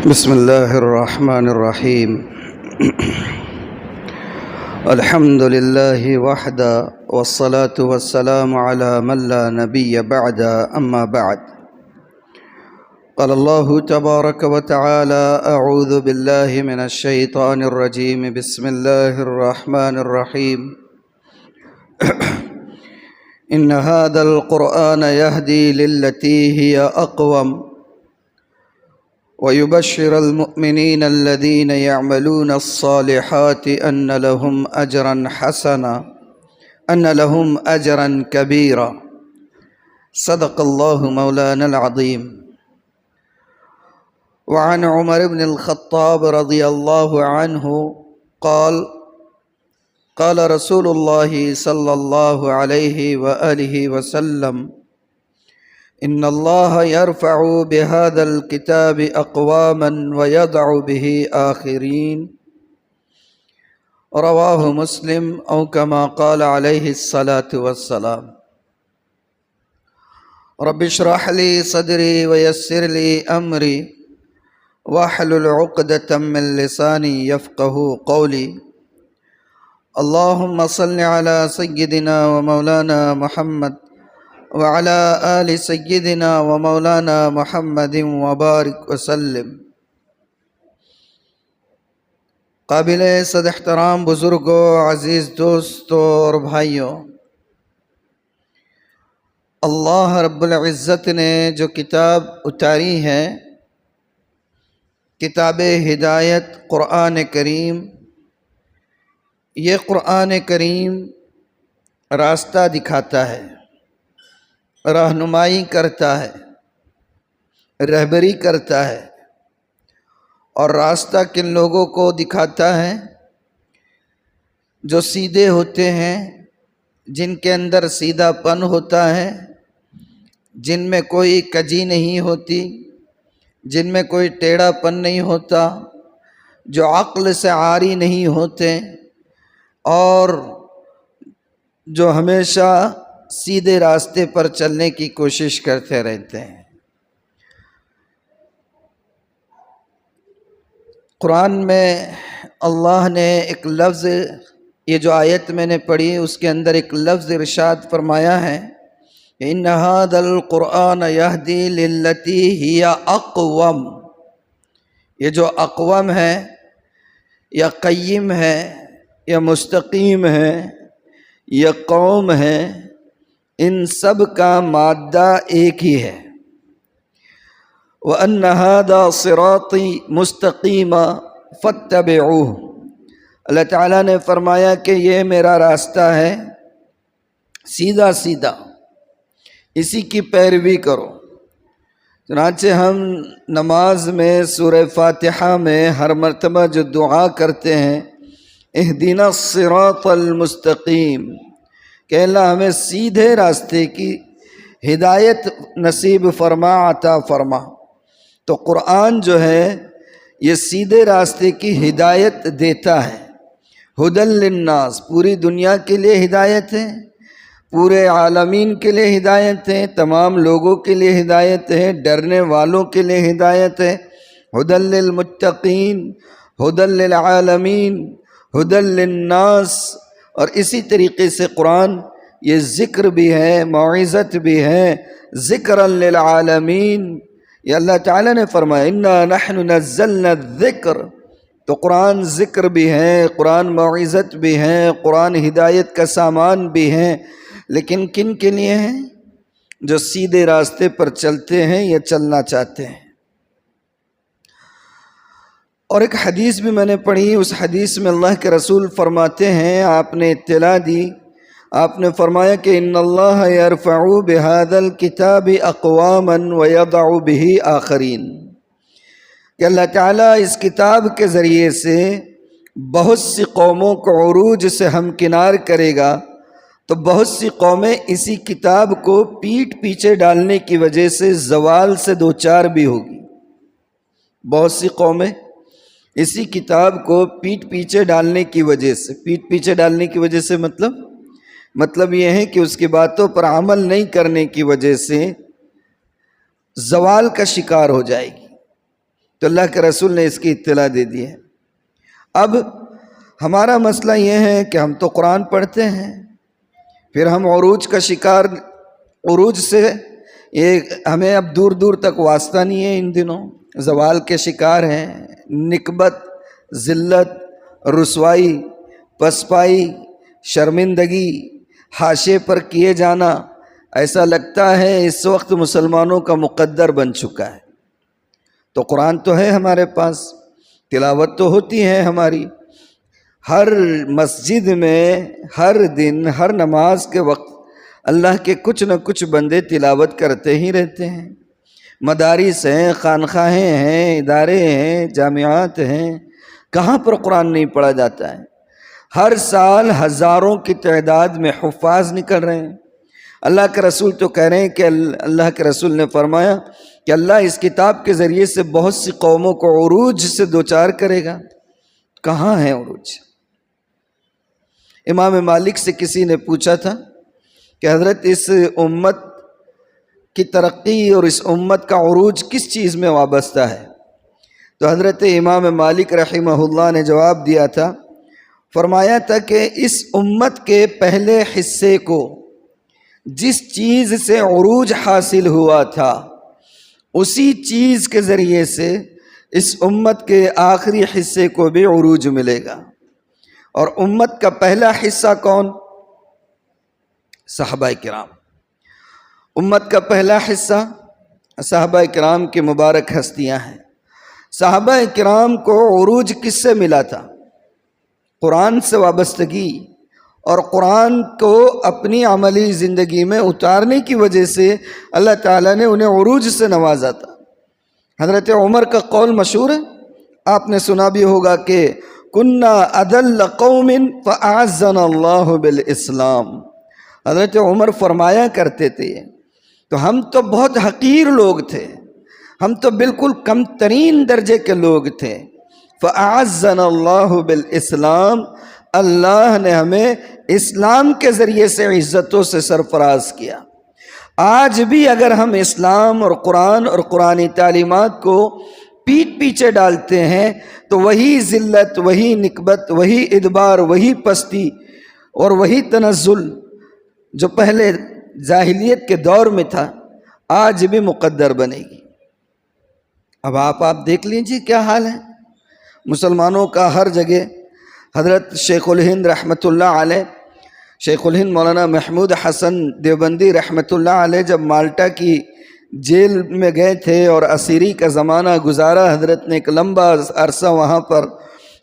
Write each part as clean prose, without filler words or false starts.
بسم الله الرحمن الرحيم. الحمد لله وحده والصلاة والسلام على من لا نبي بعد. أما بعد، قال الله تبارك وتعالى: أعوذ بالله من الشيطان الرجيم. بسم الله الرحمن الرحيم. إن هذا القرآن يهدي للتي هي أقوم ويبشر المؤمنين الذين يعملون الصالحات أن لهم أجرا حسنا أن لهم أجرا كبيرا. صدق الله مولانا العظيم. وعن عمر بن الخطاب رضي الله عنه قال: قال رسول الله صلى الله عليه وآله وسلم: إن الله يرفع بهذا الكتاب أقواما ويضع به آخرين. رواه مسلم أو كما قال عليه الصلاة والسلام. رب اشرح لي صدري ويسر لي أمري واحلل عقدة من لساني يفقه قولي. اللهم صل على سيدنا ومولانا محمد وعلى آل سيدنا ومولانا محمد وبارك وسلم. قابل صد احترام بزرگوں، عزیز دوستوں اور بھائیوں، اللہ رب العزت نے جو کتاب اتاری ہے، کتاب ہدایت قرآن کریم، یہ قرآن کریم راستہ دکھاتا ہے، رہنمائی کرتا ہے، رہبری کرتا ہے، اور راستہ کن لوگوں کو دکھاتا ہے؟ جو سیدھے ہوتے ہیں، جن کے اندر سیدھا پن ہوتا ہے، جن میں کوئی کجی نہیں ہوتی، جن میں کوئی ٹیڑھا پن نہیں ہوتا، جو عقل سے عاری نہیں ہوتے، اور جو ہمیشہ سیدھے راستے پر چلنے کی کوشش کرتے رہتے ہیں۔ قرآن میں اللہ نے ایک لفظ، یہ جو آیت میں نے پڑھی اس کے اندر ایک لفظ ارشاد فرمایا ہے: إن هذا القرآن يهدي للتي هي أقوم۔ یہ جو اقوم ہے یا قیم ہے یا مستقیم ہے یا قوم ہے، ان سب کا مادہ ایک ہی ہے۔ وَأَنَّ هَذَا صِرَاطِي مُسْتَقِيمًا فَاتَّبِعُوهُ۔ اللہ تعالیٰ نے فرمایا کہ یہ میرا راستہ ہے، سیدھا سیدھا، اسی کی پیروی کرو۔ چنانچہ ہم نماز میں سورہ فاتحہ میں ہر مرتبہ جو دعا کرتے ہیں، اہدنا الصراط المستقیم، کہ اللہ ہمیں سیدھے راستے کی ہدایت نصیب فرما، عطا فرما۔ تو قرآن جو ہے یہ سیدھے راستے کی ہدایت دیتا ہے۔ ھدی للناس، پوری دنیا کے لیے ہدایت ہے، پورے عالمین کے لیے ہدایت ہے، تمام لوگوں کے لیے ہدایت ہے، ڈرنے والوں کے لیے ہدایت ہے۔ ھدی للمتقین، ھدی للعالمین، ھدی للناس۔ اور اسی طریقے سے قرآن یہ ذکر بھی ہے، موعظت بھی ہے، ذکرا للعالمین۔ یہ اللہ تعالیٰ نے فرمایا انا نحن نزلنا الذکر، تو قرآن ذکر بھی ہے، قرآن موعظت بھی ہے، قرآن ہدایت کا سامان بھی ہے، لیکن کن کے لیے ہیں؟ جو سیدھے راستے پر چلتے ہیں یا چلنا چاہتے ہیں۔ اور ایک حدیث بھی میں نے پڑھی، اس حدیث میں اللہ کے رسول فرماتے ہیں، آپ نے اطلاع دی، آپ نے فرمایا کہ ان اللہ یرفع بہذا الکتاب اقواما ویضع بہ آخرین، کہ اللہ تعالیٰ اس کتاب کے ذریعے سے بہت سی قوموں کو عروج سے ہمکنار کرے گا، تو بہت سی قومیں اسی کتاب کو پیٹھ پیچھے ڈالنے کی وجہ سے زوال سے دوچار بھی ہوگی۔ بہت سی قومیں اسی کتاب کو پیٹھ پیچھے ڈالنے کی وجہ سے، پیٹھ پیچھے ڈالنے کی وجہ سے مطلب یہ ہے کہ اس کی باتوں پر عمل نہیں کرنے کی وجہ سے زوال کا شکار ہو جائے گی۔ تو اللہ کے رسول نے اس کی اطلاع دے دی ہے۔ اب ہمارا مسئلہ یہ ہے کہ ہم تو قرآن پڑھتے ہیں، پھر ہم عروج کا شکار، عروج سے یہ ہمیں اب دور دور تک واسطہ نہیں ہے، ان دنوں زوال کے شکار ہیں، نکبت، ذلت، رسوائی، پسپائی، شرمندگی، حاشے پر کیے جانا، ایسا لگتا ہے اس وقت مسلمانوں کا مقدر بن چکا ہے۔ تو قرآن تو ہے ہمارے پاس، تلاوت تو ہوتی ہے ہماری، ہر مسجد میں ہر دن ہر نماز کے وقت اللہ کے کچھ نہ کچھ بندے تلاوت کرتے ہی رہتے ہیں۔ مدارس ہیں، خانقاہیں ہیں، ادارے ہیں، جامعات ہیں، کہاں پر قرآن نہیں پڑھا جاتا ہے؟ ہر سال ہزاروں کی تعداد میں حفاظ نکل رہے ہیں۔ اللہ کے رسول تو کہہ رہے ہیں کہ اللہ کے رسول نے فرمایا کہ اللہ اس کتاب کے ذریعے سے بہت سی قوموں کو عروج سے دوچار کرے گا۔ کہاں ہے عروج؟ امام مالک سے کسی نے پوچھا تھا کہ حضرت اس امت کی ترقی اور اس امت کا عروج کس چیز میں وابستہ ہے؟ تو حضرت امام مالک رحمہ اللہ نے جواب دیا تھا، فرمایا تھا کہ اس امت کے پہلے حصے کو جس چیز سے عروج حاصل ہوا تھا اسی چیز کے ذریعے سے اس امت کے آخری حصے کو بھی عروج ملے گا۔ اور امت کا پہلا حصہ کون؟ صحابہ کرام۔ امت کا پہلا حصہ صحابہ کرام کی مبارک ہستیاں ہیں۔ صحابہ کرام کو عروج کس سے ملا تھا؟ قرآن سے وابستگی اور قرآن کو اپنی عملی زندگی میں اتارنے کی وجہ سے اللہ تعالیٰ نے انہیں عروج سے نوازا تھا۔ حضرت عمر کا قول مشہور ہے، آپ نے سنا بھی ہوگا کہ کنا اذل قوم فاعزنا اللہ بالاسلام۔ حضرت عمر فرمایا کرتے تھے تو ہم تو بہت حقیر لوگ تھے، ہم تو بالکل کم ترین درجے کے لوگ تھے، فاعزنا اللہ بالاسلام، اللہ نے ہمیں اسلام کے ذریعے سے عزتوں سے سرفراز کیا۔ آج بھی اگر ہم اسلام اور قرآنی تعلیمات کو پیٹ پیچھے ڈالتے ہیں تو وہی ذلت، وہی نکبت، وہی ادبار، وہی پستی اور وہی تنزل جو پہلے جاہلیت کے دور میں تھا آج بھی مقدر بنے گی۔ اب آپ دیکھ لیجیے کیا حال ہے مسلمانوں کا ہر جگہ۔ حضرت شیخ الہند رحمۃ اللہ علیہ، شیخ الہند مولانا محمود حسن دیوبندی رحمۃ اللہ علیہ جب مالٹا کی جیل میں گئے تھے اور اسیری کا زمانہ گزارا، حضرت نے ایک لمبا عرصہ وہاں پر،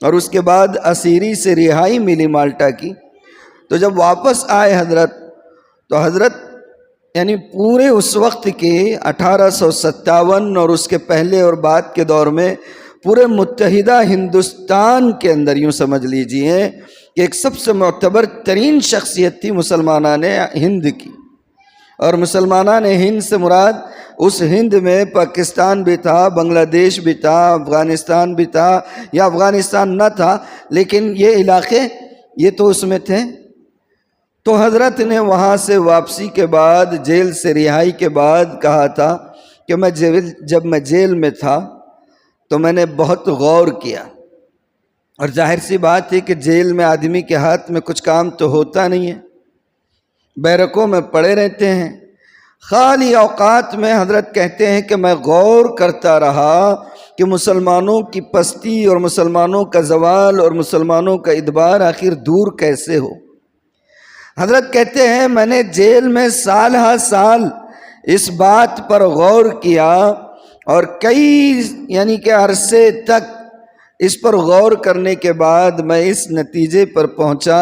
اور اس کے بعد اسیری سے رہائی ملی مالٹا کی، تو جب واپس آئے حضرت تو حضرت یعنی پورے اس وقت کے 1857 اور اس کے پہلے اور بعد کے دور میں پورے متحدہ ہندوستان کے اندر یوں سمجھ لیجئے کہ ایک سب سے معتبر ترین شخصیت تھی مسلمانان ہند کی۔ اور مسلمانان ہند سے مراد اس ہند میں پاکستان بھی تھا، بنگلہ دیش بھی تھا، افغانستان بھی تھا، یا افغانستان نہ تھا لیکن یہ علاقے یہ تو اس میں تھے۔ تو حضرت نے وہاں سے واپسی کے بعد، جیل سے رہائی کے بعد کہا تھا کہ جب میں جیل میں تھا تو میں نے بہت غور کیا، اور ظاہر سی بات ہے کہ جیل میں آدمی کے ہاتھ میں کچھ کام تو ہوتا نہیں ہے، بیرکوں میں پڑے رہتے ہیں۔ خالی اوقات میں حضرت کہتے ہیں کہ میں غور کرتا رہا کہ مسلمانوں کی پستی اور مسلمانوں کا زوال اور مسلمانوں کا ادبار آخر دور کیسے ہو۔ حضرت کہتے ہیں میں نے جیل میں سال ہا سال اس بات پر غور کیا، اور کئی یعنی کہ عرصے تک اس پر غور کرنے کے بعد میں اس نتیجے پر پہنچا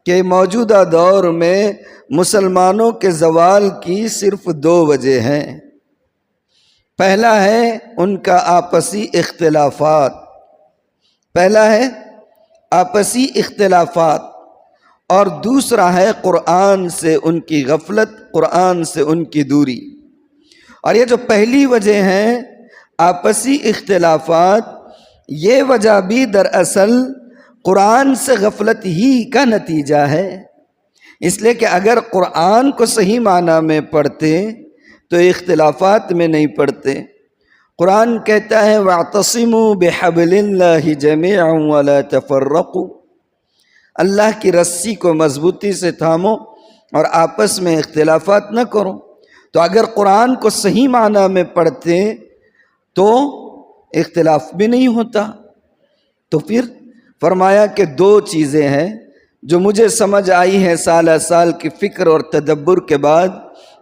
کہ موجودہ دور میں مسلمانوں کے زوال کی صرف 2 وجہ ہیں۔ پہلا ہے ان کا آپسی اختلافات، پہلا ہے آپسی اختلافات، اور دوسرا ہے قرآن سے ان کی غفلت، قرآن سے ان کی دوری۔ اور یہ جو پہلی وجہ ہیں آپسی اختلافات، یہ وجہ بھی دراصل قرآن سے غفلت ہی کا نتیجہ ہے۔ اس لیے کہ اگر قرآن کو صحیح معنی میں پڑھتے تو اختلافات میں نہیں پڑھتے، قرآن کہتا ہے وَاعْتَصِمُوا بِحَبْلِ اللَّهِ جَمِيعًا وَلَا تَفَرَّقُوا، اللہ کی رسی کو مضبوطی سے تھامو اور آپس میں اختلافات نہ کرو۔ تو اگر قرآن کو صحیح معنی میں پڑھتے تو اختلاف بھی نہیں ہوتا۔ تو پھر فرمایا کہ دو چیزیں ہیں جو مجھے سمجھ آئی ہے سالہ سال کی فکر اور تدبر کے بعد،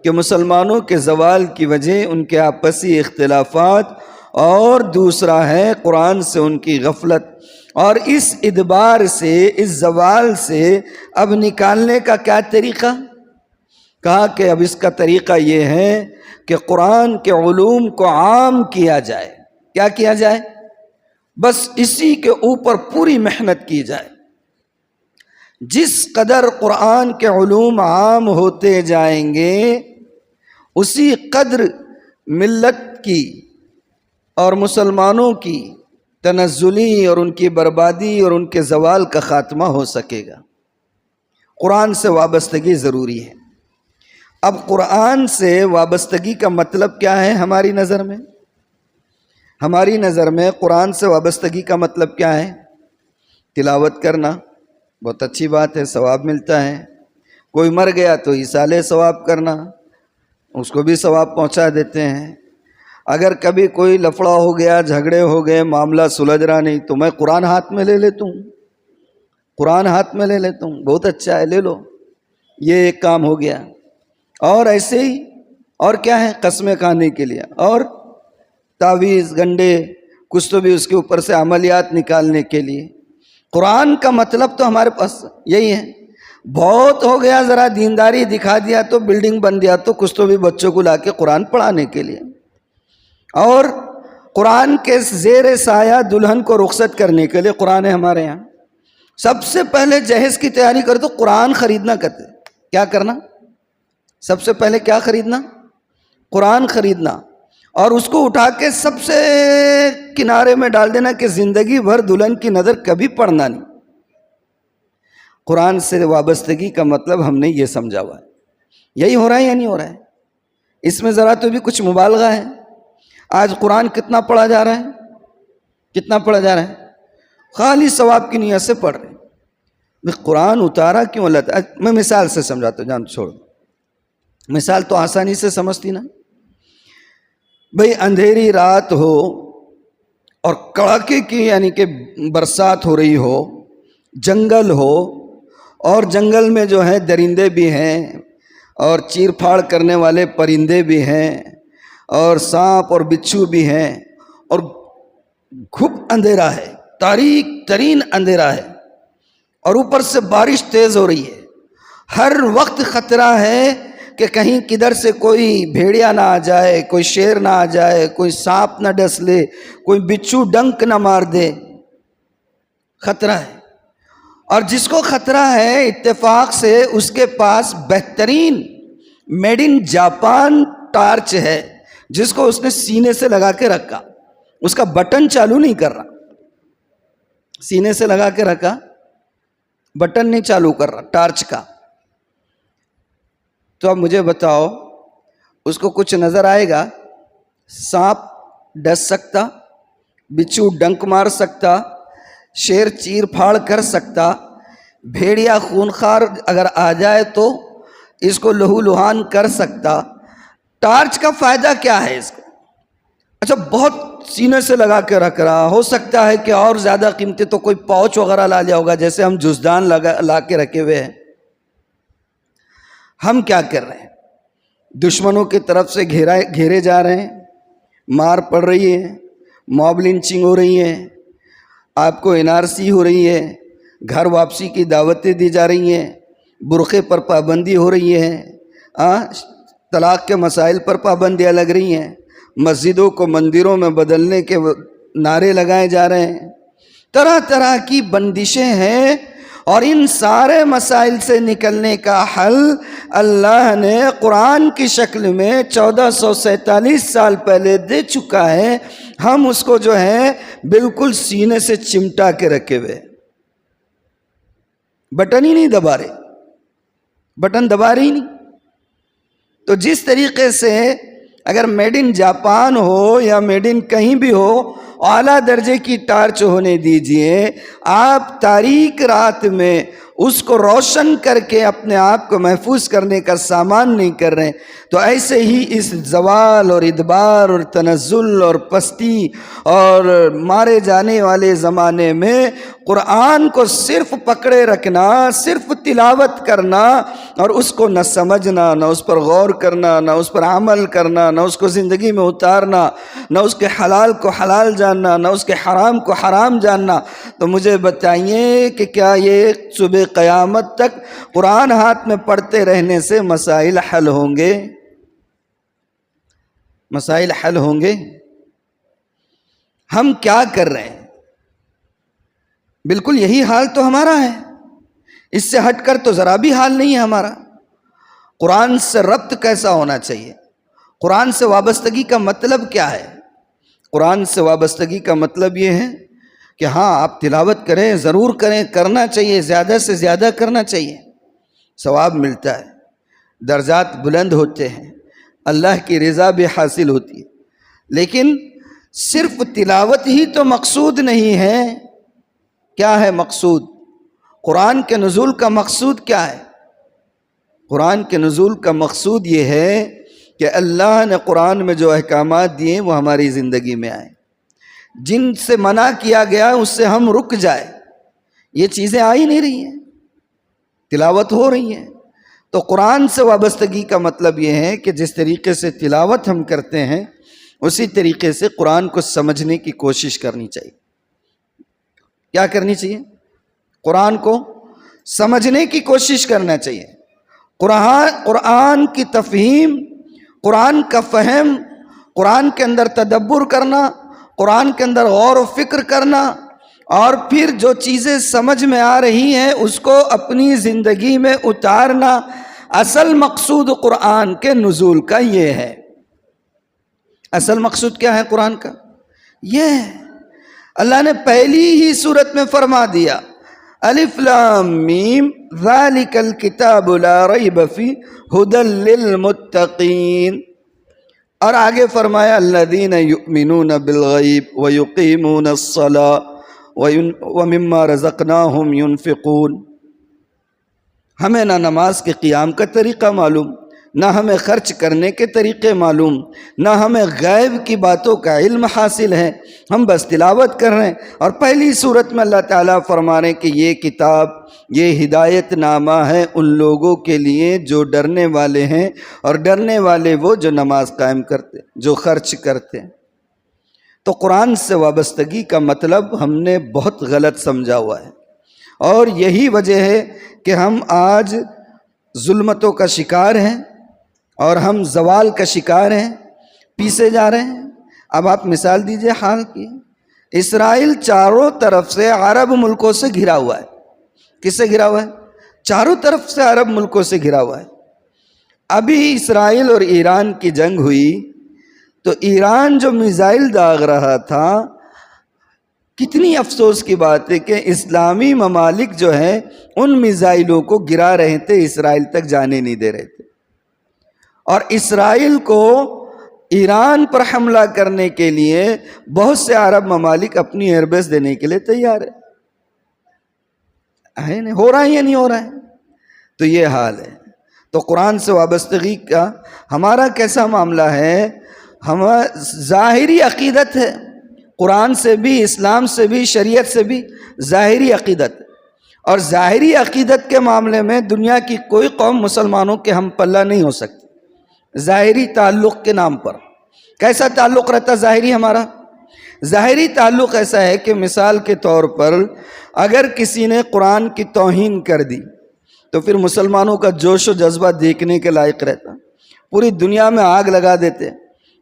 کہ مسلمانوں کے زوال کی وجہ ان کے آپسی اختلافات، اور دوسرا ہے قرآن سے ان کی غفلت۔ اور اس ادبار سے، اس زوال سے اب نکالنے کا کیا طریقہ؟ کہا کہ اب اس کا طریقہ یہ ہے کہ قرآن کے علوم کو عام کیا جائے۔ کیا کیا جائے؟ بس اسی کے اوپر پوری محنت کی جائے۔ جس قدر قرآن کے علوم عام ہوتے جائیں گے اسی قدر ملت کی اور مسلمانوں کی تنزلی اور ان کی بربادی اور ان کے زوال کا خاتمہ ہو سکے گا۔ قرآن سے وابستگی ضروری ہے۔ اب قرآن سے وابستگی کا مطلب کیا ہے ہماری نظر میں؟ ہماری نظر میں قرآن سے وابستگی کا مطلب کیا ہے؟ تلاوت کرنا بہت اچھی بات ہے، ثواب ملتا ہے۔ کوئی مر گیا تو ایصال ثواب کرنا، اس کو بھی ثواب پہنچا دیتے ہیں۔ اگر کبھی کوئی لفڑا ہو گیا، جھگڑے ہو گئے، معاملہ سلجھ رہا نہیں، تو میں قرآن ہاتھ میں لے لیتا ہوں، قرآن ہاتھ میں لے لیتا ہوں، بہت اچھا ہے، لے لو، یہ ایک کام ہو گیا۔ اور ایسے ہی اور کیا ہے؟ قسمیں کھانے کے لیے اور تعویذ گنڈے، کچھ تو بھی اس کے اوپر سے عملیات نکالنے کے لیے۔ قرآن کا مطلب تو ہمارے پاس یہی ہے۔ بہت ہو گیا، ذرا دینداری دکھا دیا تو بلڈنگ بن دیا تو کچھ تو بھی بچوں کو لا کے قرآن پڑھانے کے لیے، اور قرآن کے زیر سایہ دلہن کو رخصت کرنے کے لیے قرآن ہے ہمارے یہاں۔ سب سے پہلے جہیز کی تیاری کر تو قرآن خریدنا کرتے۔ کیا کرنا؟ سب سے پہلے کیا خریدنا؟ قرآن خریدنا، اور اس کو اٹھا کے سب سے کنارے میں ڈال دینا کہ زندگی بھر دلہن کی نظر کبھی پڑنا نہیں۔ قرآن سے وابستگی کا مطلب ہم نے یہ سمجھا ہوا ہے۔ یہی ہو رہا ہے یا نہیں ہو رہا ہے؟ اس میں ذرا تو بھی کچھ مبالغہ ہے۔ آج قرآن کتنا پڑھا جا رہا ہے؟ کتنا پڑھا جا رہا ہے؟ خالی ثواب کی نیت سے پڑھ رہے ہیں۔ قرآن اتارا کیوں اللہ تعالیٰ؟ میں مثال سے سمجھاتا ہوں، جان چھوڑ، مثال تو آسانی سے سمجھتی نا۔ بھئی اندھیری رات ہو اور کڑاکے کی یعنی کہ برسات ہو رہی ہو، جنگل ہو، اور جنگل میں جو ہے درندے بھی ہیں اور چیر پھاڑ کرنے والے پرندے بھی ہیں اور سانپ اور بچھو بھی ہیں، اور گھپ اندھیرا ہے، تاریک ترین اندھیرا ہے، اور اوپر سے بارش تیز ہو رہی ہے۔ ہر وقت خطرہ ہے کہ کہیں کدھر سے کوئی بھیڑیا نہ آ جائے، کوئی شیر نہ آ جائے، کوئی سانپ نہ ڈس لے، کوئی بچھو ڈنک نہ مار دے، خطرہ ہے۔ اور جس کو خطرہ ہے اتفاق سے اس کے پاس بہترین میڈ ان جاپان ٹارچ ہے، جس کو اس نے سینے سے لگا کے رکھا، اس کا بٹن چالو نہیں کر رہا، سینے سے لگا کے رکھا، بٹن نہیں چالو کر رہا ٹارچ کا۔ تو اب مجھے بتاؤ، اس کو کچھ نظر آئے گا؟ سانپ ڈس سکتا، بچھو ڈنک مار سکتا، شیر چیر پھاڑ کر سکتا، بھیڑیا خونخوار اگر آ جائے تو اس کو لہو لہان کر سکتا۔ ٹارچ کا فائدہ کیا ہے اس کو؟ اچھا بہت سینے سے لگا کے رکھ رہا، ہو سکتا ہے کہ اور زیادہ قیمتی تو کوئی پاؤچ وغیرہ لا لیا ہوگا، جیسے ہم جزدان لا کے رکھے ہوئے ہیں۔ ہم کیا کر رہے ہیں؟ دشمنوں کی طرف سے گھیرے جا رہے ہیں، مار پڑ رہی ہے، موب لنچنگ ہو رہی ہے، آپ کو NRC ہو رہی ہے، گھر واپسی کی دعوتیں دی جا رہی ہیں، برقعے پر پابندی ہو رہی ہے، طلاق کے مسائل پر پابندیاں لگ رہی ہیں، مسجدوں کو مندروں میں بدلنے کے نعرے لگائے جا رہے ہیں، طرح طرح کی بندشیں ہیں، اور ان سارے مسائل سے نکلنے کا حل اللہ نے قرآن کی شکل میں 1447 سال پہلے دے چکا ہے۔ ہم اس کو جو ہے بالکل سینے سے چمٹا کے رکھے ہوئے، بٹن ہی نہیں دبا رہے، بٹن دبا رہی نہیں۔ تو جس طریقے سے اگر میڈ ان جاپان ہو یا میڈ ان کہیں بھی ہو، اعلیٰ درجے کی ٹارچ ہونے دیجئے، آپ تاریک رات میں اس کو روشن کر کے اپنے آپ کو محفوظ کرنے کا سامان نہیں کر رہے، تو ایسے ہی اس زوال اور ادبار اور تنزل اور پستی اور مارے جانے والے زمانے میں قرآن کو صرف پکڑے رکھنا، صرف تلاوت کرنا اور اس کو نہ سمجھنا، نہ اس پر غور کرنا، نہ اس پر عمل کرنا، نہ اس کو زندگی میں اتارنا، نہ اس کے حلال کو حلال جاننا، نہ اس کے حرام کو حرام جاننا، تو مجھے بتائیے کہ کیا یہ صبح قیامت تک قرآن ہاتھ میں پڑھتے رہنے سے مسائل حل ہوں گے؟ مسائل حل ہوں گے؟ ہم کیا کر رہے ہیں؟ بالکل یہی حال تو ہمارا ہے، اس سے ہٹ کر تو ذرا بھی حال نہیں ہے ہمارا۔ قرآن سے ربط کیسا ہونا چاہیے؟ قرآن سے وابستگی کا مطلب کیا ہے؟ قرآن سے وابستگی کا مطلب یہ ہے کہ ہاں آپ تلاوت کریں، ضرور کریں، کرنا چاہیے، زیادہ سے زیادہ کرنا چاہیے، ثواب ملتا ہے، درجات بلند ہوتے ہیں، اللہ کی رضا بھی حاصل ہوتی ہے۔ لیکن صرف تلاوت ہی تو مقصود نہیں ہے۔ کیا ہے مقصود؟ قرآن کے نزول کا مقصود کیا ہے؟ قرآن کے نزول کا مقصود یہ ہے کہ اللہ نے قرآن میں جو احکامات دیے وہ ہماری زندگی میں آئیں، جن سے منع کیا گیا اس سے ہم رک جائے۔ یہ چیزیں آ ہی نہیں رہی ہیں، تلاوت ہو رہی ہیں۔ تو قرآن سے وابستگی کا مطلب یہ ہے کہ جس طریقے سے تلاوت ہم کرتے ہیں اسی طریقے سے قرآن کو سمجھنے کی کوشش کرنی چاہیے۔ کیا کرنی چاہیے؟ قرآن کو سمجھنے کی کوشش کرنا چاہیے۔ قرآن کی تفہیم، قرآن کا فہم، قرآن کے اندر تدبر کرنا، قرآن کے اندر غور و فکر کرنا، اور پھر جو چیزیں سمجھ میں آ رہی ہیں اس کو اپنی زندگی میں اتارنا، اصل مقصود قرآن کے نزول کا یہ ہے۔ اصل مقصود کیا ہے قرآن کا؟ یہ ہے، اللہ نے پہلی ہی سورت میں فرما دیا، الف لام میم ذالک الکتاب لا ریب فیہ ھدی للمتقین، اور آگے فرمایا الذین یؤمنون بالغیب ویقیمون الصلاۃ ومما رزقناہم ینفقون۔ ہمیں نہ نماز کے قیام کا طریقہ معلوم، نہ ہمیں خرچ کرنے کے طریقے معلوم، نہ ہمیں غیب کی باتوں کا علم حاصل ہے، ہم بس تلاوت کر رہے ہیں۔ اور پہلی صورت میں اللہ تعالیٰ فرما رہے ہیں کہ یہ کتاب، یہ ہدایت نامہ ہے ان لوگوں کے لیے جو ڈرنے والے ہیں، اور ڈرنے والے وہ جو نماز قائم کرتے، جو خرچ کرتے ہیں۔ تو قرآن سے وابستگی کا مطلب ہم نے بہت غلط سمجھا ہوا ہے، اور یہی وجہ ہے کہ ہم آج ظلمتوں کا شکار ہیں اور ہم زوال کا شکار ہیں، پیسے جا رہے ہیں۔ اب آپ مثال دیجئے حال کی، اسرائیل چاروں طرف سے عرب ملکوں سے گھرا ہوا ہے۔ کس سے گھرا ہوا ہے؟ چاروں طرف سے عرب ملکوں سے گھرا ہوا ہے۔ ابھی اسرائیل اور ایران کی جنگ ہوئی تو ایران جو میزائل داغ رہا تھا، کتنی افسوس کی بات ہے کہ اسلامی ممالک جو ہیں ان میزائلوں کو گرا رہے تھے، اسرائیل تک جانے نہیں دے رہے تھے، اور اسرائیل کو ایران پر حملہ کرنے کے لیے بہت سے عرب ممالک اپنی ایئر بیس دینے کے لیے تیار ہے۔ ہو رہا ہے یا نہیں ہو رہا ہے؟ تو یہ حال ہے۔ تو قرآن سے وابستگی کا ہمارا کیسا معاملہ ہے؟ ہمارا ظاہری عقیدت ہے، قرآن سے بھی، اسلام سے بھی، شریعت سے بھی ظاہری عقیدت، اور ظاہری عقیدت کے معاملے میں دنیا کی کوئی قوم مسلمانوں کے ہم پلہ نہیں ہو سکتی۔ ظاہری تعلق کے نام پر کیسا تعلق رہتا ظاہری ہمارا؟ ظاہری تعلق ایسا ہے کہ مثال کے طور پر اگر کسی نے قرآن کی توہین کر دی تو پھر مسلمانوں کا جوش و جذبہ دیکھنے کے لائق رہتا، پوری دنیا میں آگ لگا دیتے،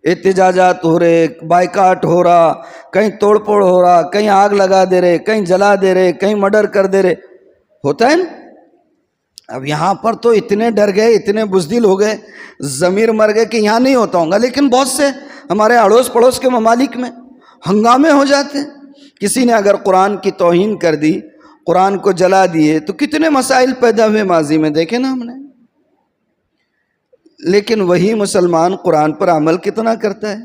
احتجاجات ہو رہے، بائیکاٹ ہو رہا، کہیں توڑ پھوڑ ہو رہا، کہیں آگ لگا دے رہے، کہیں جلا دے رہے، کہیں مرڈر کر دے رہے، ہوتا ہے نا۔ اب یہاں پر تو اتنے ڈر گئے، اتنے بزدل ہو گئے، ضمیر مر گئے کہ یہاں نہیں ہوتا ہوں گا، لیکن بہت سے ہمارے اڑوس پڑوس کے ممالک میں ہنگامے ہو جاتے ہیں۔ کسی نے اگر قرآن کی توہین کر دی، قرآن کو جلا دیے، تو کتنے مسائل پیدا ہوئے ماضی میں، دیکھیں نا ہم نے۔ لیکن وہی مسلمان قرآن پر عمل کتنا کرتا ہے؟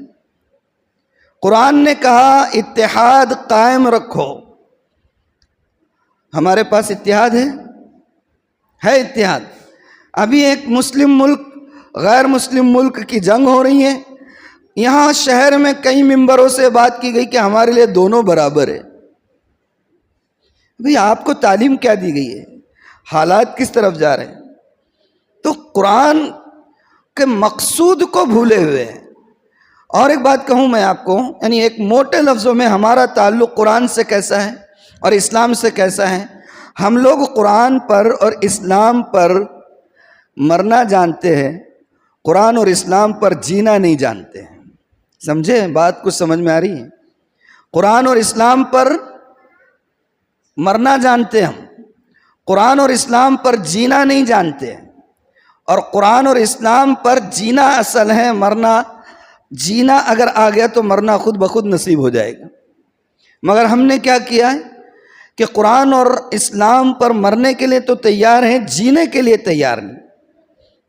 قرآن نے کہا اتحاد قائم رکھو. ہمارے پاس اتحاد ہے اتحاد. ابھی ایک مسلم ملک غیر مسلم ملک کی جنگ ہو رہی ہے. یہاں شہر میں کئی ممبروں سے بات کی گئی کہ ہمارے لیے دونوں برابر ہے. بھئی آپ کو تعلیم کیا دی گئی ہے؟ حالات کس طرف جا رہے ہیں؟ تو قرآن کے مقصود کو بھولے ہوئے ہیں. اور ایک بات کہوں میں آپ کو، یعنی ایک موٹے لفظوں میں ہمارا تعلق قرآن سے کیسا ہے اور اسلام سے کیسا ہے؟ ہم لوگ قرآن پر اور اسلام پر مرنا جانتے ہیں، قرآن اور اسلام پر جینا نہیں جانتے ہیں. سمجھے بات کچھ سمجھ میں آ رہی ہے؟ قرآن اور اسلام پر مرنا جانتے ہم، قرآن اور اسلام پر جینا نہیں جانتے. اور قرآن اور اسلام پر جینا اصل ہے، مرنا جینا اگر آ گیا تو مرنا خود بخود نصیب ہو جائے گا. مگر ہم نے کیا کیا ہے کہ قرآن اور اسلام پر مرنے کے لیے تو تیار ہیں، جینے کے لیے تیار نہیں.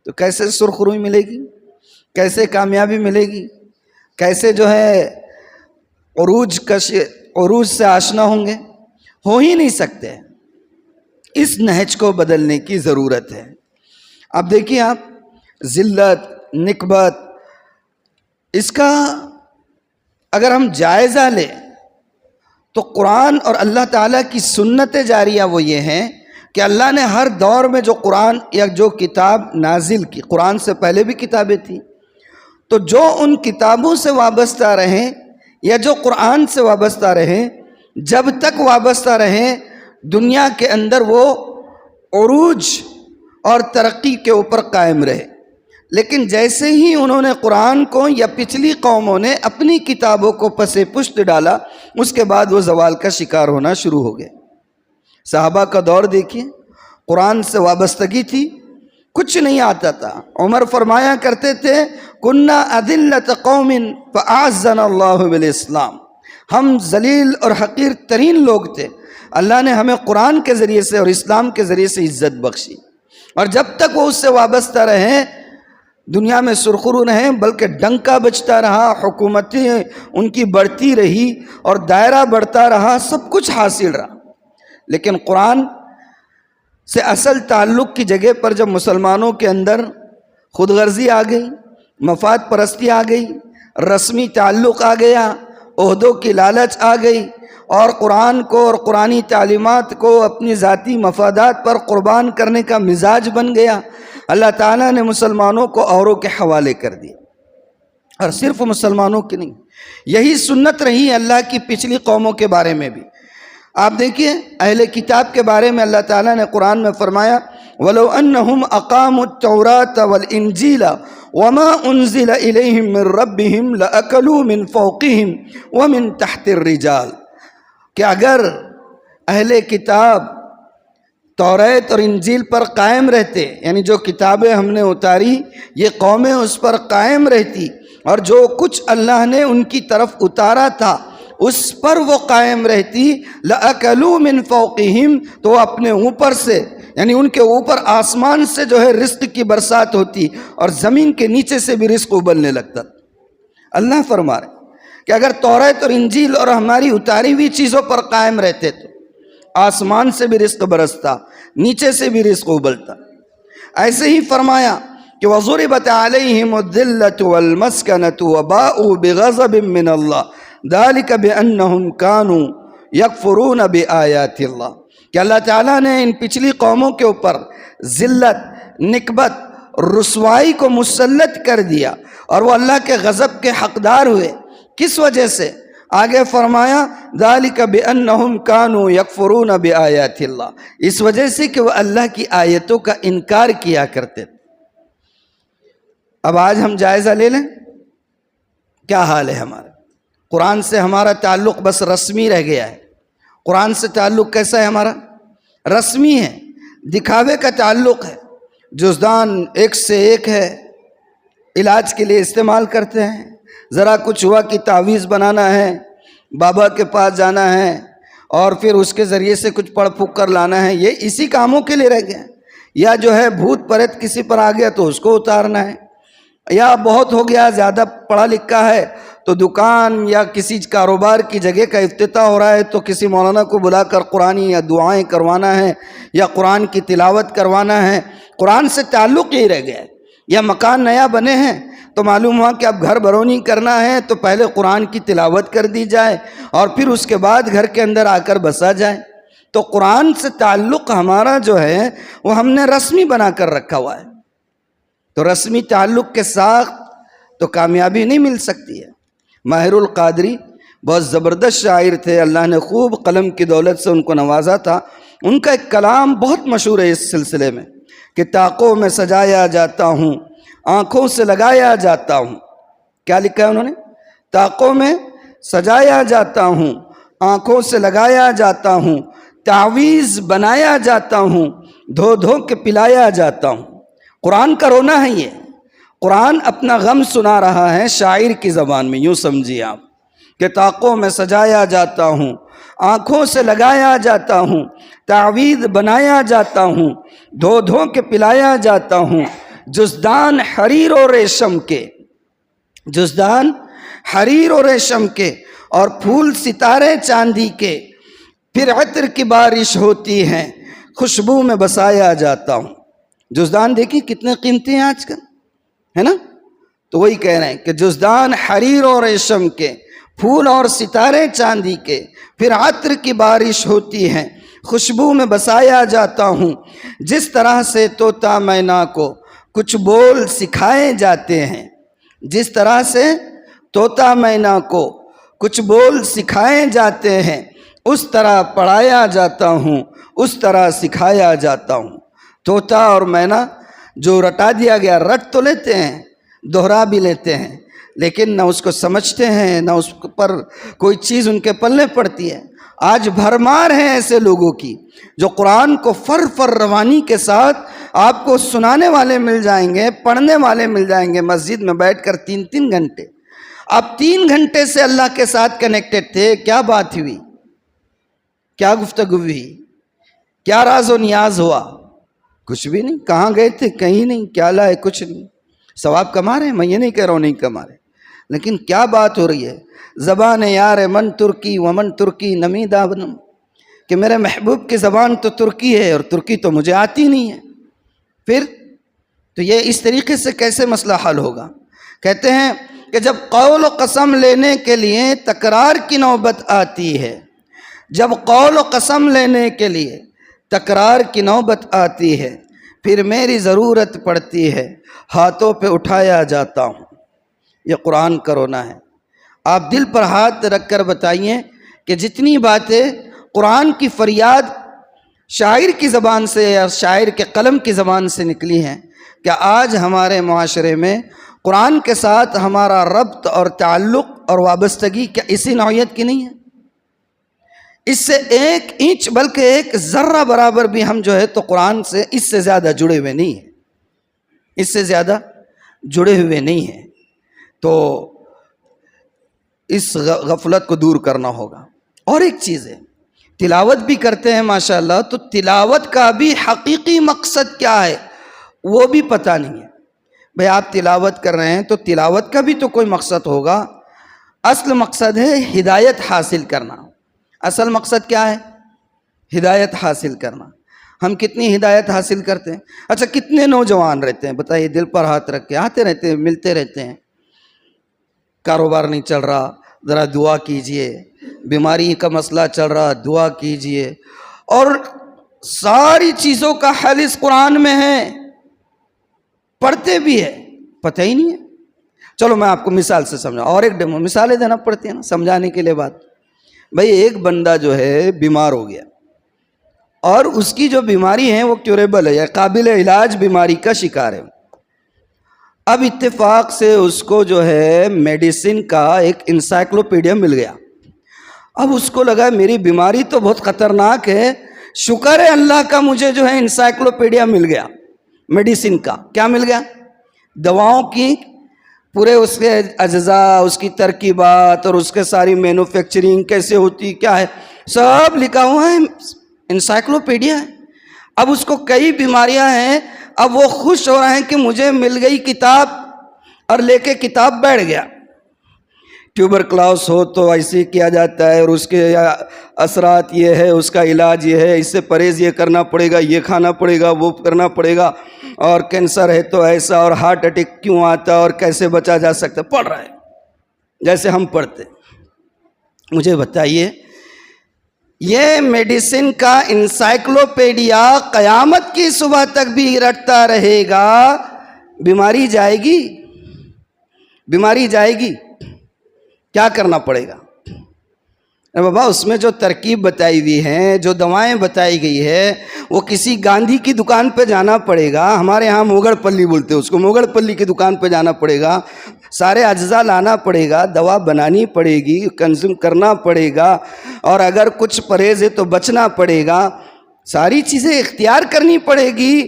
تو کیسے سرخروئی ملے گی؟ کیسے کامیابی ملے گی؟ کیسے جو ہے عروج سے آشنا ہوں گے؟ ہو ہی نہیں سکتے. اس نہج کو بدلنے کی ضرورت ہے. اب دیکھیے آپ، ذلت، نکبت، اس کا اگر ہم جائزہ لیں تو قرآن اور اللہ تعالیٰ کی سنت جاریہ وہ یہ ہیں کہ اللہ نے ہر دور میں جو قرآن یا جو کتاب نازل کی، قرآن سے پہلے بھی کتابیں تھیں، تو جو ان کتابوں سے وابستہ رہیں یا جو قرآن سے وابستہ رہیں، جب تک وابستہ رہیں دنیا کے اندر وہ عروج اور ترقی کے اوپر قائم رہے. لیکن جیسے ہی انہوں نے قرآن کو یا پچھلی قوموں نے اپنی کتابوں کو پس پشت ڈالا، اس کے بعد وہ زوال کا شکار ہونا شروع ہو گئے. صحابہ کا دور دیکھیے، قرآن سے وابستگی تھی، کچھ نہیں آتا تھا. عمر فرمایا کرتے تھے کنا اذلۃ قوم فاعزنا اللہ بالاسلام، ہم ذلیل اور حقیر ترین لوگ تھے، اللہ نے ہمیں قرآن کے ذریعے سے اور اسلام کے ذریعے سے عزت بخشی. اور جب تک وہ اس سے وابستہ رہے دنیا میں سرخرو رہیں، بلکہ ڈنکا بجتا رہا، حکومتیں ان کی بڑھتی رہی اور دائرہ بڑھتا رہا، سب کچھ حاصل رہا. لیکن قرآن سے اصل تعلق کی جگہ پر جب مسلمانوں کے اندر خود غرضی آ گئی، مفاد پرستی آ گئی، رسمی تعلق آ گیا، عہدوں کی لالچ آ گئی، اور قرآن کو اور قرآنی تعلیمات کو اپنی ذاتی مفادات پر قربان کرنے کا مزاج بن گیا، اللہ تعالیٰ نے مسلمانوں کو اوروں کے حوالے کر دیا. اور صرف مسلمانوں کی نہیں، یہی سنت رہی اللہ کی پچھلی قوموں کے بارے میں بھی. آپ دیکھیے اہل کتاب کے بارے میں اللہ تعالیٰ نے قرآن میں فرمایا وَلَوْ أَنَّهُمْ أَقَامُوا التَّوْرَاةَ وَالْإِنْجِيلَ وَمَا أُنزِلَ إِلَيْهِمْ مِنْ رَبِّهِمْ لَأَكَلُوا مِنْ فَوْقِهِمْ وَمِنْ تَحْتِ الرِّجَالِ، کہ اگر اہل کتاب توریت اور انجیل پر قائم رہتے، یعنی جو کتابیں ہم نے اتاری یہ قومیں اس پر قائم رہتی، اور جو کچھ اللہ نے ان کی طرف اتارا تھا اس پر وہ قائم رہتی، لَأَكَلُوا مِنْ فَوْقِهِمْ، تو اپنے اوپر سے، یعنی ان کے اوپر آسمان سے جو ہے رزق کی برسات ہوتی اور زمین کے نیچے سے بھی رزق ابلنے لگتا. اللہ فرما رہے کہ اگر توریت اور انجیل اور ہماری اتاری ہوئی چیزوں پر قائم رہتے تو آسمان سے بھی رزق برستا، نیچے سے بھی رزق ابلتا. ایسے ہی فرمایا کہ وَضُرِبَتْ عَلَيْهِمُ الذِّلَّةُ وَالْمَسْكَنَةُ وَبَاءُوا بِغَضَبٍ مِّنَ اللَّهِ ذَلِكَ بِأَنَّهُمْ كَانُوا يَكْفُرُونَ بِآيَاتِ اللَّهِ، کہ اللہ تعالیٰ نے ان پچھلی قوموں کے اوپر ذلت، نکبت، رسوائی کو مسلط کر دیا اور وہ اللہ کے غضب کے حقدار ہوئے. کس وجہ سے؟ آگے فرمایا ذَلِكَ بِأَنَّهُمْ كَانُوا يَكْفُرُونَ بِآيَاتِ اللَّهِ، اس وجہ سے کہ وہ اللہ کی آیتوں کا انکار کیا کرتے تھے. اب آج ہم جائزہ لے لیں کیا حال ہے ہمارا. قرآن سے ہمارا تعلق بس رسمی رہ گیا ہے. قرآن سے تعلق کیسا ہے ہمارا؟ رسمی ہے، دکھاوے کا تعلق ہے. جزدان ایک سے ایک ہے، علاج کے لیے استعمال کرتے ہیں. ذرا کچھ ہوا کہ تعویذ بنانا ہے، بابا کے پاس جانا ہے اور پھر اس کے ذریعے سے کچھ پڑھ پھک کر لانا ہے، یہ اسی کاموں کے لیے رہ گیا. یا جو ہے بھوت پریت کسی پر آ گیا تو اس کو اتارنا ہے، یا بہت ہو گیا زیادہ پڑھا لکھا ہے تو دکان یا کسی کاروبار کی جگہ کا افتتاح ہو رہا ہے تو کسی مولانا کو بلا کر قرآنی یا دعائیں کروانا ہے یا قرآن کی تلاوت کروانا ہے، قرآن سے تعلق ہی رہ گیا ہے۔ یا مکان نیا بنے ہیں تو معلوم ہوا کہ اب گھر برونی کرنا ہے تو پہلے قرآن کی تلاوت کر دی جائے اور پھر اس کے بعد گھر کے اندر آ کر بسا جائے۔ تو قرآن سے تعلق ہمارا جو ہے وہ ہم نے رسمی بنا کر رکھا ہوا ہے، تو رسمی تعلق کے ساتھ تو کامیابی نہیں مل سکتی ہے۔ ماہر القادری بہت زبردست شاعر تھے، اللہ نے خوب قلم کی دولت سے ان کو نوازا تھا۔ ان کا ایک کلام بہت مشہور ہے اس سلسلے میں کہ طاقوں میں سجایا جاتا ہوں، آنکھوں سے لگایا جاتا ہوں۔ کیا لکھا ہے انہوں نے؟ طاقوں میں سجایا جاتا ہوں، آنکھوں سے لگایا جاتا ہوں، تعویذ بنایا جاتا ہوں، دھو دھو کے پلایا جاتا ہوں۔ قرآن کا رونا ہے یہ، قرآن اپنا غم سنا رہا ہے شاعر کی زبان میں، یوں سمجھیے آپ کہ طاقوں میں سجایا جاتا ہوں، آنکھوں سے لگایا جاتا ہوں، تعویذ بنایا جاتا ہوں، دھو دھو کے پلایا جاتا ہوں، جزدان حریر و ریشم کے، جزدان حریر و ریشم کے اور پھول ستارے چاندی کے، پھر عطر کی بارش ہوتی ہے، خوشبو میں بسایا جاتا ہوں۔ جزدان دیکھیں کتنے قیمتی ہیں آج کل، ہے نا؟ تو وہی کہہ رہے ہیں کہ جزدان حریر و ریشم کے، پھول اور ستارے چاندی کے، پھر عطر کی بارش ہوتی ہے، خوشبو میں بسایا جاتا ہوں۔ جس طرح سے طوطا مینا کو کچھ بول سکھائے جاتے ہیں، جس طرح سے طوطا مینا کو کچھ بول سکھائے جاتے ہیں، اس طرح پڑھایا جاتا ہوں، اس طرح سکھایا جاتا ہوں۔ طوطا اور مینا جو رٹا دیا گیا، رٹ تو لیتے ہیں، دہرا بھی لیتے ہیں، لیکن نہ اس کو سمجھتے ہیں، نہ اس پر کوئی چیز ان کے پلے پڑتی ہے۔ آج بھرمار ہے ایسے لوگوں کی جو قرآن کو فر روانی کے ساتھ آپ کو سنانے والے مل جائیں گے، پڑھنے والے مل جائیں گے، مسجد میں بیٹھ کر 3 گھنٹے۔ آپ 3 گھنٹے سے اللہ کے ساتھ کنیکٹڈ تھے، کیا بات ہوئی؟ کیا گفتگو ہوئی؟ کیا راز و نیاز ہوا؟ کچھ بھی نہیں۔ کہاں گئے تھے؟ کہیں نہیں۔ کیا لائے؟ کچھ نہیں۔ ثواب کما رہے ہیں، میں یہ نہیں کہہ رہا ہوں نہیں کما رہے، لیکن کیا بات ہو رہی ہے؟ زبان یار من ترکی ومن ترکی نمی دابنم، کہ میرے محبوب کی زبان تو ترکی ہے اور ترکی تو مجھے آتی نہیں ہے۔ پھر تو یہ اس طریقے سے کیسے مسئلہ حل ہوگا؟ کہتے ہیں کہ جب قول و قسم لینے کے لیے تکرار کی نوبت آتی ہے، جب قول و قسم لینے کے لیے تکرار کی نوبت آتی ہے، پھر میری ضرورت پڑتی ہے، ہاتھوں پہ اٹھایا جاتا ہوں۔ یہ قرآن کا رونا ہے۔ آپ دل پر ہاتھ رکھ کر بتائیے کہ جتنی باتیں قرآن کی فریاد شاعر کی زبان سے یا شاعر کے قلم کی زبان سے نکلی ہیں، کیا آج ہمارے معاشرے میں قرآن کے ساتھ ہمارا ربط اور تعلق اور وابستگی کیا اسی نوعیت کی نہیں ہے؟ اس سے 1 انچ بلکہ 1 ذرہ برابر بھی ہم جو ہے تو قرآن سے اس سے زیادہ جڑے ہوئے نہیں ہیں، اس سے زیادہ جڑے ہوئے نہیں ہیں۔ تو اس غفلت کو دور کرنا ہوگا۔ اور ایک چیز ہے، تلاوت بھی کرتے ہیں ماشاءاللہ، تو تلاوت کا بھی حقیقی مقصد کیا ہے وہ بھی پتہ نہیں ہے۔ بھئی آپ تلاوت کر رہے ہیں تو تلاوت کا بھی تو کوئی مقصد ہوگا۔ اصل مقصد ہے ہدایت حاصل کرنا۔ اصل مقصد کیا ہے؟ ہدایت حاصل کرنا۔ ہم کتنی ہدایت حاصل کرتے ہیں؟ اچھا کتنے نوجوان رہتے ہیں بتائیے، دل پر ہاتھ رکھ کے، آتے رہتے ہیں، ملتے رہتے ہیں، کاروبار نہیں چل رہا، ذرا دعا کیجئے، بیماری کا مسئلہ چل رہا، دعا کیجئے، اور ساری چیزوں کا حل اس قرآن میں ہے، پڑھتے بھی ہے، پتہ ہی نہیں ہے۔ چلو میں آپ کو مثال سے سمجھاؤں، اور ایک مثالیں دینا پڑتی ہیں نا سمجھانے کے لیے بات۔ بھئی ایک بندہ جو ہے بیمار ہو گیا، اور اس کی جو بیماری ہے وہ کیوریبل ہے یا قابل علاج بیماری کا شکار ہے۔ اب اتفاق سے اس کو جو ہے میڈیسن کا ایک انسائکلوپیڈیا مل گیا۔ اب اس کو لگا میری بیماری تو بہت خطرناک ہے، شکر ہے اللہ کا مجھے جو ہے انسائکلوپیڈیا مل گیا، میڈیسن کا۔ کیا مل گیا؟ دواؤں کی پورے اس کے اجزاء، اس کی ترکیبات اور اس کے ساری مینوفیکچرنگ کیسے ہوتی کیا ہے، سب لکھا ہوا ہے، انسائکلوپیڈیا ہے۔ اب اس کو کئی بیماریاں ہیں، اب وہ خوش ہو رہے ہیں کہ مجھے مل گئی کتاب، اور لے کے کتاب بیٹھ گیا، ٹیوبر کلاس ہو تو ایسے کیا جاتا ہے، اور اس کے اثرات یہ ہے، اس کا علاج یہ ہے، اس سے پرہیز یہ کرنا پڑے گا، یہ کھانا پڑے گا، وہ کرنا پڑے گا، اور کینسر ہے تو ایسا، اور ہارٹ اٹیک کیوں آتا اور کیسے بچا جا سکتا، پڑھ رہا ہے جیسے ہم پڑھتے۔ مجھے بتائیے، یہ میڈیسن کا انسائکلوپیڈیا قیامت کی صبح تک بھی رٹتا رہے گا، بیماری جائے گی؟ بیماری جائے گی؟ کیا کرنا پڑے گا؟ بابا اس میں جو ترکیب بتائی ہوئی ہیں، جو دوائیں بتائی گئی ہے، وہ کسی گاندھی کی دکان پہ جانا پڑے گا، ہمارے ہاں موگڑ پلی بولتے ہیں اس کو، موگڑ پلی کی دکان پہ جانا پڑے گا، سارے اجزاء لانا پڑے گا، دوا بنانی پڑے گی، کنزیوم کرنا پڑے گا، اور اگر کچھ پرہیز ہے تو بچنا پڑے گا، ساری چیزیں اختیار کرنی پڑے گی،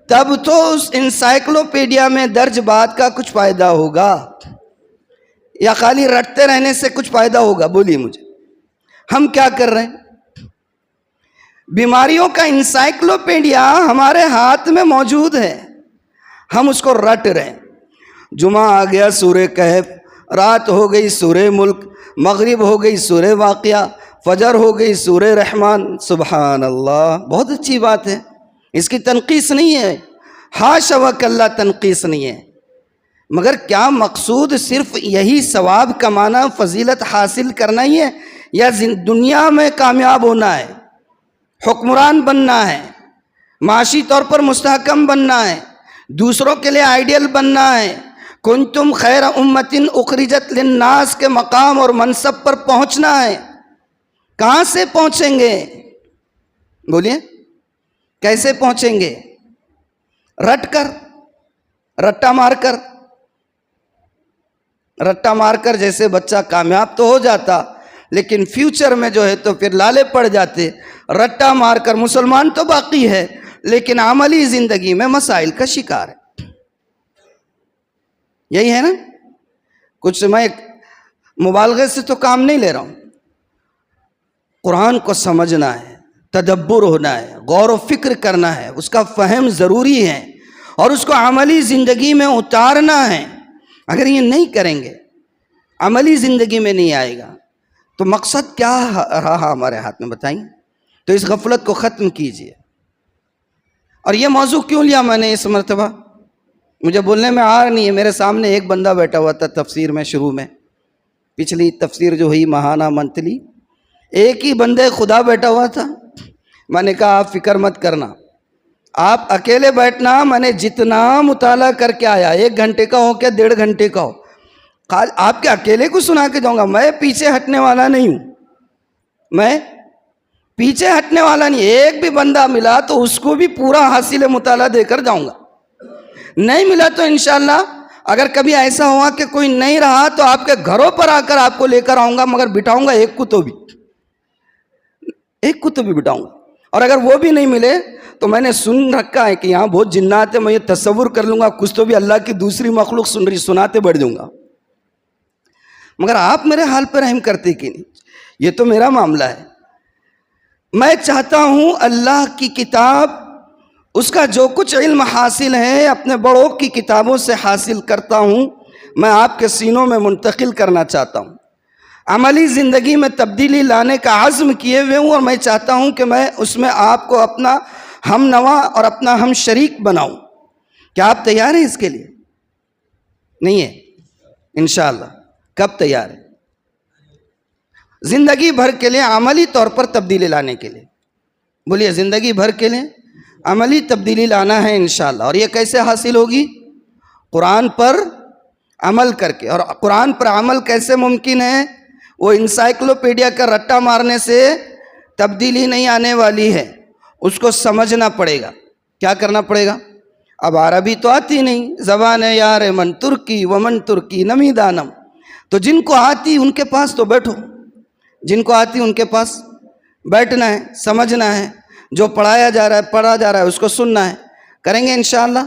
تب تو اس انسائکلوپیڈیا میں درج بات کا کچھ فائدہ ہوگا، یا خالی رٹتے رہنے سے کچھ فائدہ ہوگا؟ بولیے مجھے۔ ہم کیا کر رہے ہیں؟ بیماریوں کا انسائکلوپیڈیا ہمارے ہاتھ میں موجود ہے، ہم اس کو رٹ رہے ہیں۔ جمعہ آ گیا سورہ کہف، رات ہو گئی سورہ ملک، مغرب ہو گئی سورہ واقعہ، فجر ہو گئی سورہ رحمان۔ سبحان اللہ، بہت اچھی بات ہے، اس کی تنقیص نہیں ہے، حاشا وکلا تنقیص نہیں ہے، مگر کیا مقصود صرف یہی ثواب کمانا، فضیلت حاصل کرنا ہی ہے، یا دنیا میں کامیاب ہونا ہے، حکمران بننا ہے، معاشی طور پر مستحکم بننا ہے، دوسروں کے لیے آئیڈیل بننا ہے، کنتم خیر امت اخرجت للناس کے مقام اور منصب پر پہنچنا ہے؟ کہاں سے پہنچیں گے؟ بولیے، کیسے پہنچیں گے؟ رٹ کر، رٹا مار کر۔ رٹا مار کر جیسے بچہ کامیاب تو ہو جاتا، لیکن فیوچر میں جو ہے تو پھر لالے پڑ جاتے۔ رٹا مار کر مسلمان تو باقی ہے، لیکن عملی زندگی میں مسائل کا شکار ہے۔ یہی ہے نا؟ کچھ میں مبالغے سے تو کام نہیں لے رہا ہوں، قرآن کو سمجھنا ہے، تدبر ہونا ہے، غور و فکر کرنا ہے، اس کا فہم ضروری ہے، اور اس کو عملی زندگی میں اتارنا ہے۔ اگر یہ نہیں کریں گے، عملی زندگی میں نہیں آئے گا، تو مقصد کیا رہا ہمارے ہاتھ میں بتائیں؟ تو اس غفلت کو ختم کیجئے۔ اور یہ موضوع کیوں لیا میں نے اس مرتبہ؟ مجھے بولنے میں آ نہیں ہے، میرے سامنے ایک بندہ بیٹھا ہوا تھا تفسیر میں، شروع میں پچھلی تفسیر جو ہوئی ماہانہ منتلی، ایک ہی بندے خدا بیٹھا ہوا تھا۔ میں نے کہا آپ فکر مت کرنا، آپ اکیلے بیٹھنا، میں نے جتنا مطالعہ کر کے آیا، 1 گھنٹے کا ہو کہ 1.5 گھنٹے کا ہو، آپ کے اکیلے کو سنا کے جاؤں گا، میں پیچھے ہٹنے والا نہیں ہوں، میں پیچھے ہٹنے والا نہیں۔ ایک بھی بندہ ملا تو اس کو بھی پورا حاصل مطالعہ دے کر جاؤں گا، نہیں ملا تو انشاءاللہ اگر کبھی ایسا ہوا کہ کوئی نہیں رہا تو آپ کے گھروں پر آ کر آپ کو لے کر آؤں گا، مگر بٹھاؤں گا ایک کو تو بھی، ایک کو تو بھی بٹھاؤں گا۔ اور اگر وہ بھی نہیں ملے تو میں نے سن رکھا ہے کہ یہاں بہت جنات ہیں، میں یہ تصور کر لوں گا کچھ تو بھی اللہ کی دوسری مخلوق سن رہی، سناتے بڑھ جاؤں گا، مگر آپ میرے حال پر رحم کرتے کہ نہیں؟ یہ تو میرا معاملہ ہے۔ میں چاہتا ہوں اللہ کی کتاب، اس کا جو کچھ علم حاصل ہے اپنے بڑوں کی کتابوں سے حاصل کرتا ہوں، میں آپ کے سینوں میں منتقل کرنا چاہتا ہوں۔ عملی زندگی میں تبدیلی لانے کا عزم کیے ہوئے ہوں، اور میں چاہتا ہوں کہ میں اس میں آپ کو اپنا ہم نوا اور اپنا ہم شریک بناؤں۔ کیا آپ تیار ہیں اس کے لیے؟ نہیں ہے؟ انشاءاللہ۔ کب تیار ہے؟ زندگی بھر کے لیے عملی طور پر تبدیلی لانے کے لیے۔ بولیے، زندگی بھر کے لیے عملی تبدیلی لانا ہے انشاءاللہ۔ اور یہ کیسے حاصل ہوگی؟ قرآن پر عمل کر کے۔ اور قرآن پر عمل کیسے ممکن ہے؟ وہ انسائکلوپیڈیا کا رٹا مارنے سے تبدیلی نہیں آنے والی ہے، اس کو سمجھنا پڑے گا۔ کیا کرنا پڑے گا؟ اب عربی تو آتی نہیں، زبان ہے یار من ترکی ومن ترکی نمی دانم، تو جن کو آتی ان کے پاس تو بیٹھو، جن کو آتی ان کے پاس بیٹھنا ہے، سمجھنا ہے، جو پڑھایا جا رہا ہے پڑھا جا رہا ہے اس کو سننا ہے۔ کریں گے انشاءاللہ،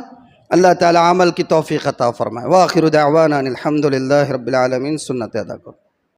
اللہ تعالی عمل کی توفیق عطا فرمائے۔ وآخر دعوانا الحمدللہ رب العالمین۔ سنت ادا کرو۔